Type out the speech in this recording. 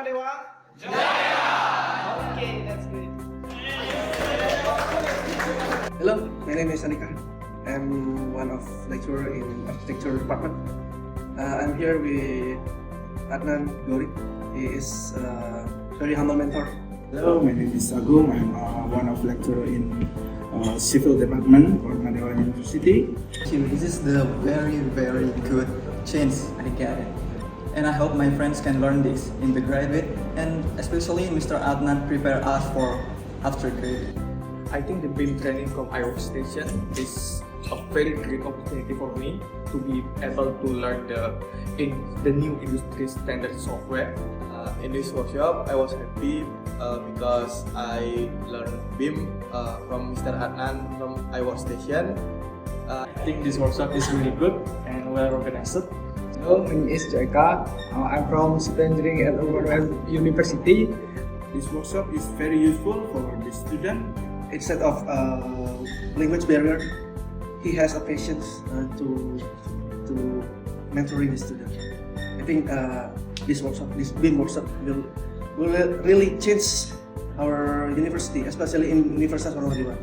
Warmadewa? Okay, that's good. Hello, my name is Anika. I'm one of lecturer in architecture department. I'm here with Adnan Gori. He is a very humble mentor. Hello, my name is Agung. I'm one of lecturer in civil department Warmadewa University. This is the very good chance I get it. And I hope my friends can learn this in the graduate, and especially Mr. Adnan prepare us for after graduate. I think the BIM training from iWorkstation is a very great opportunity for me to be able to learn the new industry standard software. In this workshop, I was happy because I learned BIM from Mr. Adnan from iWorkstation. I think this workshop is really good and well organized. Hello, my name is Jaika. I'm from Civil Engineering at Warmadewa University. This workshop is very useful for the student. Instead of language barrier, he has a patience to mentoring the student. I think this BIM workshop will really change our university, especially in Universitas Warmadewa.